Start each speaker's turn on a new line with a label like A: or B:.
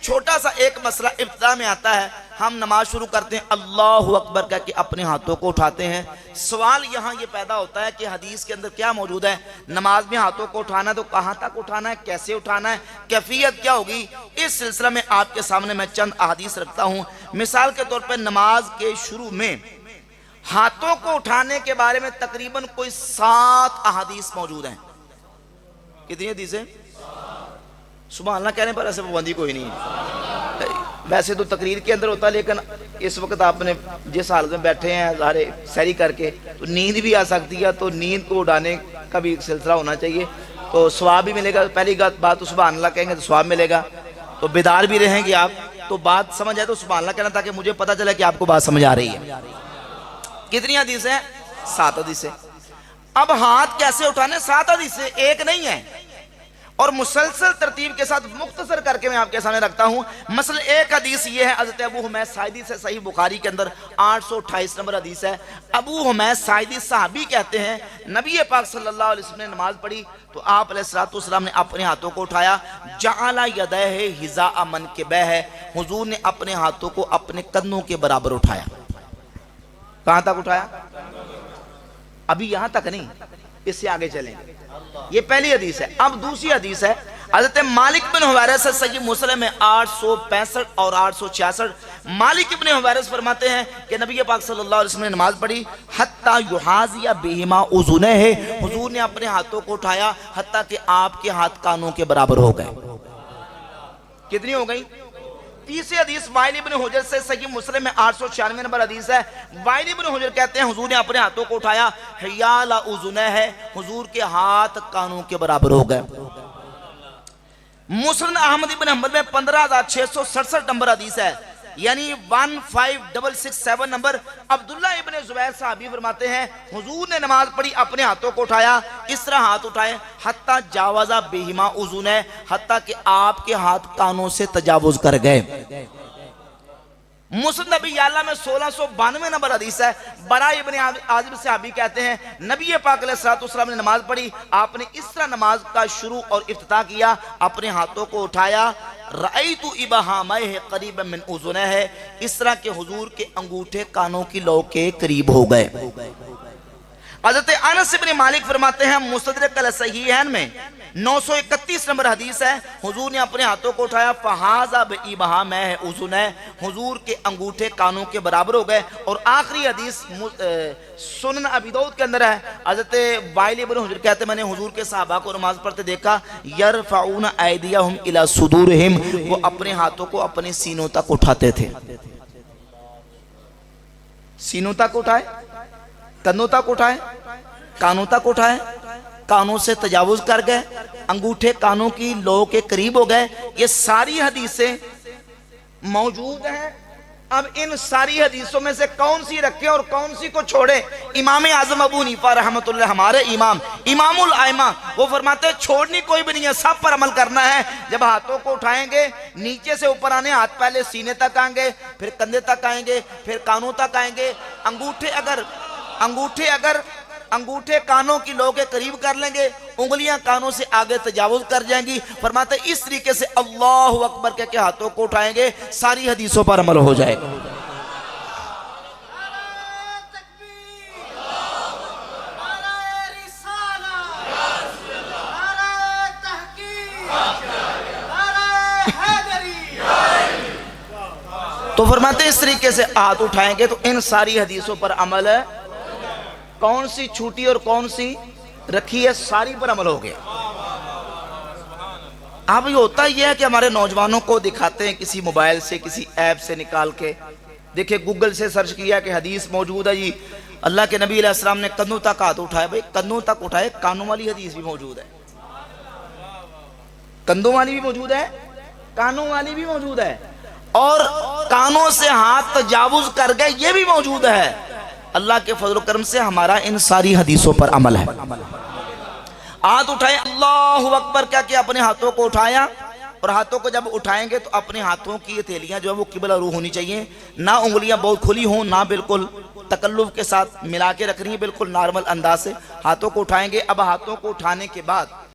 A: چھوٹا سا ایک مسئلہ ابتدا میں آتا ہے، ہم نماز شروع کرتے ہیں اللہ اکبر کہہ کے اپنے ہاتھوں کو اٹھاتے ہیں۔ سوال یہاں یہ پیدا ہوتا ہے کہ حدیث کے اندر کیا موجود ہے؟ نماز میں ہاتھوں کو اٹھانا ہے تو کہاں تک اٹھانا ہے، کیسے اٹھانا ہے، کیفیت کیا ہوگی؟ اس سلسلہ میں آپ کے سامنے میں چند احادیث رکھتا ہوں۔ مثال کے طور پر نماز کے شروع میں ہاتھوں کو اٹھانے کے بارے میں تقریباً کوئی 7 احادیث موجود ہیں۔ کتنی حدیثیں؟ سبحان اللہ کہنے پر ایسے پابندی کوئی نہیں ہے، ویسے تو تقریر کے اندر ہوتا ہے، لیکن اس وقت آپ نے جس حالت میں بیٹھے ہیں ظاہر سیری کر کے تو نیند بھی آ سکتی ہے، تو نیند کو اڑانے کا بھی سلسلہ ہونا چاہیے، تو ثواب بھی ملے گا۔ پہلی بات تو سبحان اللہ کہیں گے تو ثواب ملے گا، تو بیدار بھی رہیں گے آپ، تو بات سمجھ آئے تو سبحان اللہ کہنا تاکہ مجھے پتہ چلے کہ آپ کو بات سمجھ آ رہی ہے۔ کتنی حدیث ہیں؟ 7 حدیثیں۔ اب ہاتھ کیسے اٹھانے؟ 7 حدیثیں، ایک نہیں ہے، اور مسلسل ترتیب کے ساتھ مختصر کر کے میں آپ کے سامنے رکھتا ہوں۔ مثلا ایک حدیث یہ ہے، حضرت ابو حمید ساعدی سے، صحیح بخاری کے اندر 828 نمبر حدیث ہے۔ ابو حمید ساعدی صحابی کہتے ہیں نبی پاک صلی اللہ علیہ وسلم نے نماز پڑھی تو آپ علیہ السلام نے اپنے ہاتھوں کو اٹھایا، جعل یدیہ حذاء منکبیہ، حضور نے اپنے ہاتھوں کو اپنے کندھوں کے برابر اٹھایا۔ کہاں تک اٹھایا؟ ابھی یہاں تک نہیں، اس سے آگے چلیں۔ یہ پہلی حدیث ہے۔ اب دوسری حدیث ہے حضرت مالک بن حویرث سے، صحیح مسلم میں 865 اور 866۔ مالک بن حویرث فرماتے ہیں کہ نبی پاک صلی اللہ علیہ وسلم نے نماز پڑھی، حتیٰ یحاذی بہما اذنیہ، حضور نے اپنے ہاتھوں کو اٹھایا حتیٰ کہ آپ کے ہاتھ کانوں کے برابر ہو گئے۔ کتنی ہو گئی؟ تیسری حدیث وائل ابن حجر سے، صحیح مسلم میں 896 نمبر حدیث ہے۔ وائل ابن حجر کہتے ہیں حضور نے اپنے ہاتھوں کو اٹھایا، حیال اذنیہ، حضور کے ہاتھ کانوں کے برابر ہو گئے۔ مسند احمد ابن حنبل میں 15667 نمبر حدیث ہے، یعنی 15667 نمبر۔ عبداللہ ابن زبیر صحابی فرماتے ہیں حضور نے نماز پڑھی، اپنے ہاتھوں کو اٹھایا، اس طرح ہاتھ اٹھائے، حتیٰ جاوزا بہما اذنیہ، حتیٰ کہ آپ کے ہاتھ کانوں سے تجاوز کر گئے۔ مسند نبی اعلیٰ میں 1692 نمبر حدیث ہے۔ برا ابن عازب صحابی کہتے ہیں نبی پاک علیہ السلام نے نماز پڑھی، آپ نے اس طرح نماز کا شروع اور افتتاح کیا، اپنے ہاتھوں کو اٹھایا، رأیت ابہامہ قریبا من اذنیہ، اس طرح کہ حضور کے انگوٹھے کانوں کی لو کے قریب ہو گئے۔ حضرت انس بن مالک فرماتے ہیں مستدرک الصحیحین میں 931 نمبر حدیث ہے، حضور نے اپنے ہاتھوں کو اٹھایا، فہذا بابہامہ اذنیہ، حضور کے انگوٹھے کانوں کے برابر ہو گئے۔ اور آخری حدیث سنن ابی داؤد کے اندر ہے، حضرت وائل بن حجر کہتے ہیں میں نے حضور کے صحابہ کو نماز پڑھتے دیکھا، یرفعون ایدیہم الی صدورہم، وہ اپنے ہاتھوں کو اپنے سینوں تک اٹھاتے تھے۔ سینوں تک اٹھائے، کندھوں تک اٹھائے، کانوں تک اٹھائے، کانوں سے تجاوز کر گئے، انگوٹھے کانوں کی لو کے قریب ہو گئے۔ یہ ساری حدیثیں موجود ہیں۔ اب ان ساری حدیثوں میں سے کون سی رکھیں اور کون سی کو چھوڑیں؟ امام اعظم ابو حنیفہ رحمۃ اللہ، ہمارے امام الائمہ، وہ فرماتے ہیں چھوڑنی کوئی بھی نہیں ہے، سب پر عمل کرنا ہے۔ جب ہاتھوں کو اٹھائیں گے، نیچے سے اوپر آنے، ہاتھ پہلے سینے تک آئیں گے، پھر کندھے تک آئیں گے، پھر کانوں تک آئیں گے۔ انگوٹھے کانوں کی لو کے قریب کر لیں گے، انگلیاں کانوں سے آگے تجاوز کر جائیں گی۔ فرماتے اس طریقے سے اللہ اکبر کہہ کے ہاتھوں کو اٹھائیں گے، ساری حدیثوں پر عمل ہو جائے گا۔ تو فرماتے اس طریقے سے ہاتھ اٹھائیں گے تو ان ساری حدیثوں پر عمل ہے۔ کون سی چھوٹی اور کون سی رکھی ہے، ساری پر عمل ہو گیا۔ اب یہ ہوتا یہ ہے کہ ہمارے نوجوانوں کو دکھاتے ہیں کسی موبائل سے، کسی ایپ سے نکال کے، دیکھیں گوگل سے سرچ کیا کہ حدیث موجود ہے جی اللہ کے نبی علیہ السلام نے کندھوں تک ہاتھ اٹھائے۔ بھئی کندھوں تک اٹھائے، کانوں والی حدیث بھی موجود ہے، کندھوں والی بھی موجود ہے، کانوں والی بھی موجود ہے، اور کانوں سے ہاتھ تجاوز کر گئے یہ بھی موجود ہے۔ اللہ کے فضل و کرم سے ہمارا ان ساری حدیثوں پر عمل ہے۔ ہاتھ اٹھائیں، اللہ اکبر کہہ کے اپنے ہاتھوں کو اٹھایا، اور ہاتھوں کو جب اٹھائیں گے تو اپنے ہاتھوں کی ہتھیلیاں جو ہے وہ قبلہ رو ہونی چاہیے، نہ انگلیاں بہت کھلی ہوں، نہ بالکل تکلف کے ساتھ ملا کے رکھنی ہے، بالکل نارمل انداز سے ہاتھوں کو اٹھائیں گے۔ اب ہاتھوں کو اٹھانے کے بعد